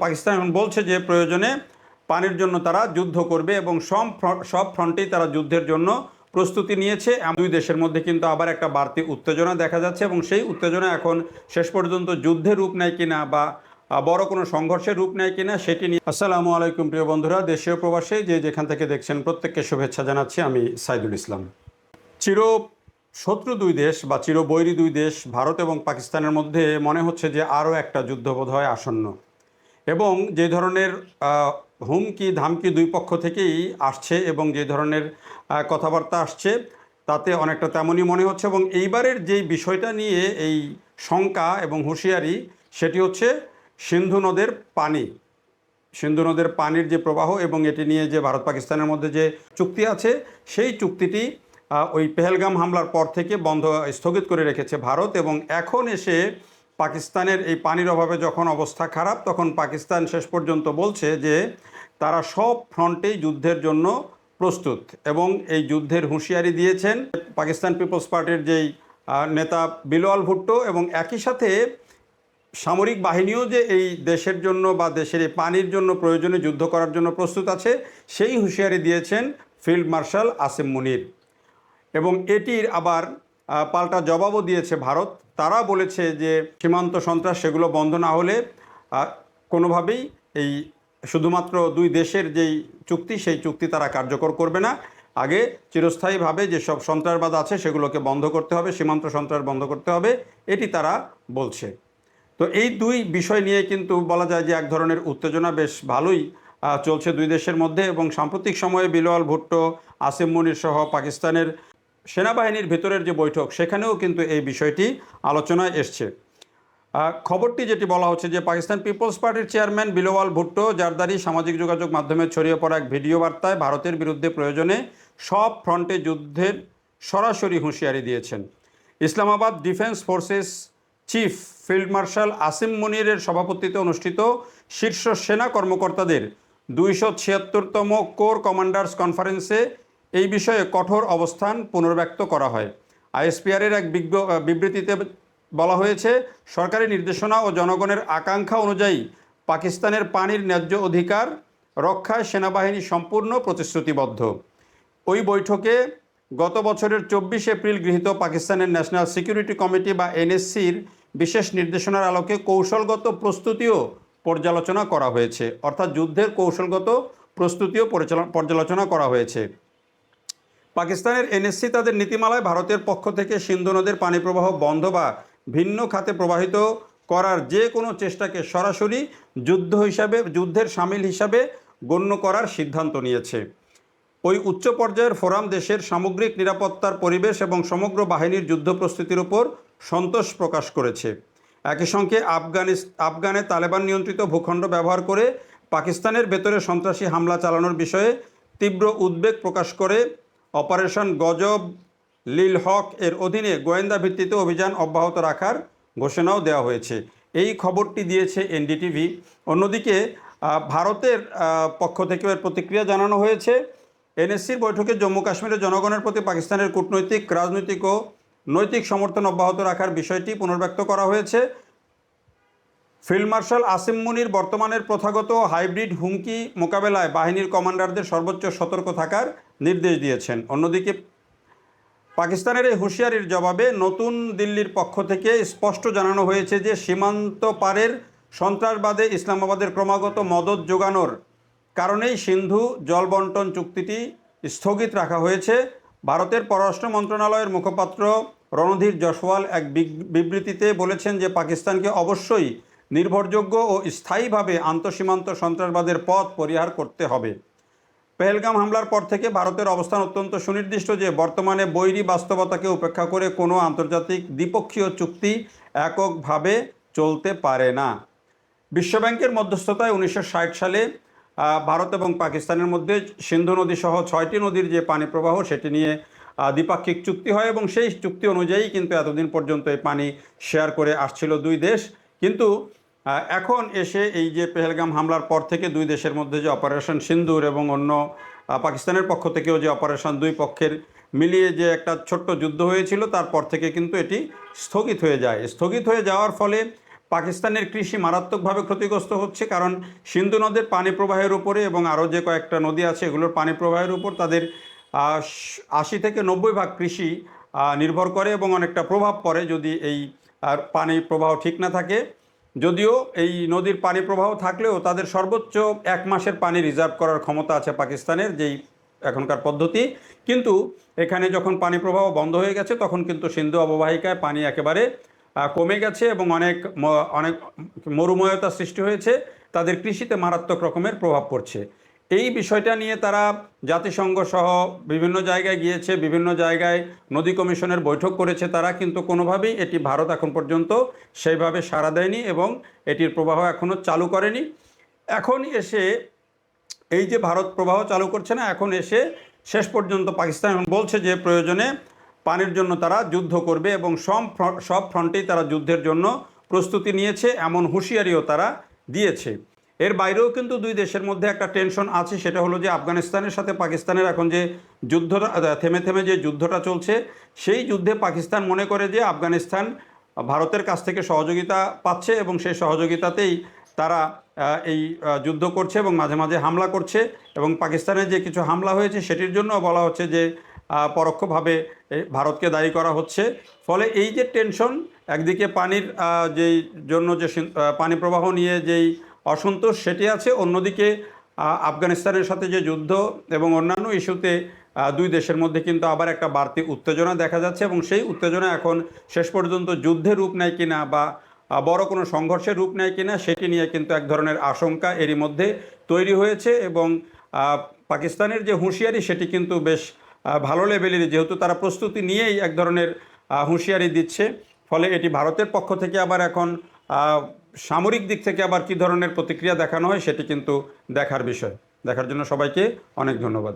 পাকিস্তান এখন বলছে যে প্রয়োজনে পানির জন্য তারা যুদ্ধ করবে এবং সব ফ্রন্টেই তারা যুদ্ধের জন্য প্রস্তুতি নিয়েছে। দুই দেশের মধ্যে কিন্তু আবার একটা বাড়তি উত্তেজনা দেখা যাচ্ছে এবং সেই উত্তেজনা এখন শেষ পর্যন্ত যুদ্ধের রূপ নেয় কিনা বা বড় কোনো সংঘর্ষের রূপ নেয় কিনা সেটি নিয়ে। আসসালামু আলাইকুম প্রিয় বন্ধুরা, দেশীয় প্রবাসী যে যেখান থেকে দেখছেন প্রত্যেককে শুভেচ্ছা জানাচ্ছি। আমি সাইদুল ইসলাম। চির শত্রু দুই দেশ বা চিরবৈরী দুই দেশ ভারত এবং পাকিস্তানের মধ্যে মনে হচ্ছে যে আরও একটা যুদ্ধ বোধহয় আসন্ন এবং যে ধরনের হুমকি ধামকি দুই পক্ষ থেকেই আসছে এবং যে ধরনের কথাবার্তা আসছে তাতে অনেকটা তেমনই মনে হচ্ছে। এবং এইবারের যেই বিষয়টা নিয়ে এই শঙ্কা এবং হুঁশিয়ারি সেটি হচ্ছে সিন্ধু নদের পানি, সিন্ধু নদের পানির যে প্রবাহ এবং এটি নিয়ে যে ভারত পাকিস্তানের মধ্যে যে চুক্তি আছে সেই চুক্তিটি ওই পেহেলগাম হামলার পর থেকে স্থগিত করে রেখেছে ভারত। এবং এখন এসে পাকিস্তানের এই পানির অভাবে যখন অবস্থা খারাপ তখন পাকিস্তান শেষ পর্যন্ত বলছে যে তারা সব ফ্রন্টেই যুদ্ধের জন্য প্রস্তুত এবং এই যুদ্ধের হুঁশিয়ারি দিয়েছেন পাকিস্তান পিপলস পার্টির যেই নেতা বিলওয়াল ভুট্টো। এবং একই সাথে সামরিক বাহিনীও যে এই দেশের জন্য বা দেশের এই পানির জন্য প্রয়োজনে যুদ্ধ করার জন্য প্রস্তুত আছে সেই হুঁশিয়ারি দিয়েছেন ফিল্ড মার্শাল আসিম মুনির। এবং এটির আবার পাল্টা জবাবও দিয়েছে ভারত। তারা বলেছে যে সীমান্ত সন্ত্রাস সেগুলো বন্ধ না হলে কোনোভাবেই এই শুধুমাত্র দুই দেশের যেই চুক্তি সেই চুক্তি তারা কার্যকর করবে না। আগে চিরস্থায়ীভাবে যেসব সন্ত্রাসবাদ আছে সেগুলোকে বন্ধ করতে হবে, সীমান্ত সন্ত্রাস বন্ধ করতে হবে, এটি তারা বলছে। তো এই দুই বিষয় নিয়ে কিন্তু বলা যায় যে এক ধরনের উত্তেজনা বেশ ভালোই চলছে দুই দেশের মধ্যে। এবং সাম্প্রতিক সময়ে বিলওয়াল ভুট্টো, আসিম মুনির সহ পাকিস্তানের সেনাবাহিনীর ভেতরের যে বৈঠক সেখানেও কিন্তু এই বিষয়টি আলোচনায় এসছে। খবরটি যেটি বলা হচ্ছে যে পাকিস্তান পিপলস পার্টির চেয়ারম্যান বিলওয়াল ভুট্টো জারদারি সামাজিক যোগাযোগ মাধ্যমে ছড়িয়ে পড়া এক ভিডিও বার্তায় ভারতের বিরুদ্ধে প্রয়োজনে সব ফ্রন্টে যুদ্ধের সরাসরি হুঁশিয়ারি দিয়েছেন। Islamabad defence forces chief field marshal Asim মুনিরের সভাপতিত্বে অনুষ্ঠিত শীর্ষ সেনা কর্মকর্তাদের 276তম কোর কমান্ডার্স কনফারেন্সে এই বিষয়ে কঠোর অবস্থান পুনর্ব্যক্ত করা হয়। আইএসপিআরের এক বিবৃতিতে বলা হয়েছে, সরকারি নির্দেশনা ও জনগণের আকাঙ্ক্ষা অনুযায়ী পাকিস্তানের পানির ন্যায্য অধিকার রক্ষায় সেনাবাহিনী সম্পূর্ণ প্রতিশ্রুতিবদ্ধ। ওই বৈঠকে গত বছরের 24 এপ্রিল গৃহীত পাকিস্তানের ন্যাশনাল সিকিউরিটি কমিটি বা এনএসসির বিশেষ নির্দেশনার আলোকে কৌশলগত প্রস্তুতিও পর্যালোচনা করা হয়েছে। অর্থাৎ যুদ্ধের কৌশলগত প্রস্তুতিও পর্যালোচনা করা হয়েছে। পাকিস্তানের এনএসসি তাদের নীতিমালায় ভারতের পক্ষ থেকে সিন্ধু নদের পানি প্রবাহ বন্ধ বা ভিন্ন খাতে প্রবাহিত করার যে কোনো চেষ্টাকে সরাসরি যুদ্ধের সামিল হিসাবে গণ্য করার সিদ্ধান্ত নিয়েছে। ওই উচ্চ পর্যায়ের ফোরাম দেশের সামগ্রিক নিরাপত্তার পরিবেশ এবং সমগ্র বাহিনীর যুদ্ধ প্রস্তুতির উপর সন্তোষ প্রকাশ করেছে। একই সঙ্গে আফগানে তালেবান নিয়ন্ত্রিত ভূখণ্ড ব্যবহার করে পাকিস্তানের ভেতরে সন্ত্রাসী হামলা চালানোর বিষয়ে তীব্র উদ্বেগ প্রকাশ করে অপারেশন গজব লিল হক এর অধীনে গোয়েন্দা ভিত্তিতে অভিযান অব্যাহত রাখার ঘোষণাও দেওয়া হয়েছে। এই খবরটি দিয়েছে এনডিটিভি। অন্যদিকে ভারতের পক্ষ থেকে এর প্রতিক্রিয়া জানানো হয়েছে। এনএসসির বৈঠকে জম্মু কাশ্মীরের জনগণের প্রতি পাকিস্তানের কূটনৈতিক, রাজনৈতিক ও নৈতিক সমর্থন অব্যাহত রাখার বিষয়টি পুনর্ব্যক্ত করা হয়েছে। ফিল্ড মার্শাল আসিম মুনির বর্তমানের প্রথাগত হাইব্রিড হুমকি মোকাবেলায় বাহিনীর কমান্ডারদের সর্বোচ্চ সতর্ক থাকার নির্দেশ দিয়েছেন। অন্যদিকে পাকিস্তানের এই হুঁশিয়ারির জবাবে নতুন দিল্লির পক্ষ থেকে স্পষ্ট জানানো হয়েছে যে সীমান্ত পারের সন্ত্রাসবাদে ইসলামাবাদের ক্রমাগত মদদ যোগানোর কারণেই সিন্ধু জলবন্টন চুক্তিটি স্থগিত রাখা হয়েছে। ভারতের পররাষ্ট্র মন্ত্রণালয়ের মুখপাত্র রণধীর জয়সওয়াল এক বিবৃতিতে বলেছেন যে পাকিস্তানকে অবশ্যই নির্ভরযোগ্য ও স্থায়ীভাবে আন্তঃসীমান্ত সন্ত্রাসবাদের পথ পরিহার করতে হবে। পেহেলগাম হামলার পর থেকে ভারতের অবস্থান অত্যন্ত সুনির্দিষ্ট যে বর্তমানে বৈরী বাস্তবতাকে উপেক্ষা করে কোনো আন্তর্জাতিক দ্বিপক্ষীয় চুক্তি এককভাবে চলতে পারে না। বিশ্বব্যাংকের মধ্যস্থতায় 1960 সালে ভারত এবং পাকিস্তানের মধ্যে সিন্ধু নদী সহ 6টি নদীর যে পানি প্রবাহ সেটি নিয়ে দ্বিপাক্ষিক চুক্তি হয় এবং সেই চুক্তি অনুযায়ী কিন্তু এতদিন পর্যন্ত এই পানি শেয়ার করে আসছিল দুই দেশ। কিন্তু এখন এসে এই যে পেহেলগাম হামলার পর থেকে দুই দেশের মধ্যে যে অপারেশন সিন্দুর এবং অন্য পাকিস্তানের পক্ষ থেকেও যে অপারেশন, দুই পক্ষের মিলিয়ে যে একটা ছোট্ট যুদ্ধ হয়েছিল তারপর থেকে কিন্তু এটি স্থগিত হয়ে যায়। স্থগিত হয়ে যাওয়ার ফলে পাকিস্তানের কৃষি মারাত্মকভাবে ক্ষতিগ্রস্ত হচ্ছে, কারণ সিন্ধু নদের পানি প্রবাহের উপরে এবং আরও যে কয়েকটা নদী আছে এগুলোর পানি প্রবাহের উপর তাদের 80 থেকে 90% কৃষি নির্ভর করে এবং অনেকটা প্রভাব পড়ে যদি এই পানি প্রবাহ ঠিক না থাকে। যদিও এই নদীর পানি প্রবাহ থাকলেও তাদের সর্বোচ্চ 1 মাসের পানি রিজার্ভ করার ক্ষমতা আছে পাকিস্তানের, যেই এখনকার পদ্ধতি। কিন্তু এখানে যখন পানি প্রবাহ বন্ধ হয়ে গেছে তখন কিন্তু সিন্ধু অববাহিকায় পানি একেবারে কমে গেছে এবং অনেক অনেক মরুময়তা সৃষ্টি হয়েছে, তাদের কৃষিতে মারাত্মক রকমের প্রভাব পড়ছে। এই বিষয়টা নিয়ে তারা জাতিসংঘ সহ বিভিন্ন জায়গায় গিয়েছে, বিভিন্ন জায়গায় নদী কমিশনের বৈঠক করেছে তারা, কিন্তু কোনোভাবেই এটি ভারত এখন পর্যন্ত সেইভাবে সাড়া দেয়নি এবং এটির প্রবাহ এখনও চালু করেনি। এখন এসে এই যে ভারত প্রবাহ চালু করছে না, এখন এসে শেষ পর্যন্ত পাকিস্তান বলছে যে প্রয়োজনে পানির জন্য তারা যুদ্ধ করবে এবং সব ফ্রন্টেই তারা যুদ্ধের জন্য প্রস্তুতি নিয়েছে, এমন হুঁশিয়ারিও তারা দিয়েছে। এর বাইরেও কিন্তু দুই দেশের মধ্যে একটা টেনশন আছে, সেটা হলো যে আফগানিস্তানের সাথে পাকিস্তানের এখন যে যুদ্ধটা থেমে থেমে যে যুদ্ধটা চলছে, সেই যুদ্ধে পাকিস্তান মনে করে যে আফগানিস্তান ভারতের কাছ থেকে সহযোগিতা পাচ্ছে এবং সেই সহযোগিতাতেই তারা এই যুদ্ধ করছে এবং মাঝে মাঝে হামলা করছে, এবং পাকিস্তানের যে কিছু হামলা হয়েছে সেটির জন্য বলা হচ্ছে যে পরোক্ষভাবে ভারতকে দায়ী করা হচ্ছে। ফলে এই যে টেনশন, একদিকে পানির যেই জন্য যে পানি প্রবাহ নিয়ে যেই অসন্তোষ সেটি আছে, অন্যদিকে আফগানিস্তানের সাথে যে যুদ্ধ এবং অন্যান্য ইস্যুতে দুই দেশের মধ্যে কিন্তু আবার একটা বাড়তি উত্তেজনা দেখা যাচ্ছে এবং সেই উত্তেজনা এখন শেষ পর্যন্ত যুদ্ধের রূপ নেয় কিনা বা বড় কোনো সংঘর্ষের রূপ নেয় কিনা সেটি নিয়ে কিন্তু এক ধরনের আশঙ্কা এরই মধ্যে তৈরি হয়েছে। এবং পাকিস্তানের যে হুঁশিয়ারি সেটি কিন্তু বেশ ভালো লেভেলের, যেহেতু তারা প্রস্তুতি নিয়েই এক ধরনের হুঁশিয়ারি দিচ্ছে। ফলে এটি ভারতের পক্ষ থেকে আবার এখন সামরিক দিক থেকে আবার কী ধরনের প্রতিক্রিয়া দেখানো হয় সেটি কিন্তু দেখার বিষয়। দেখার জন্য সবাইকে অনেক ধন্যবাদ।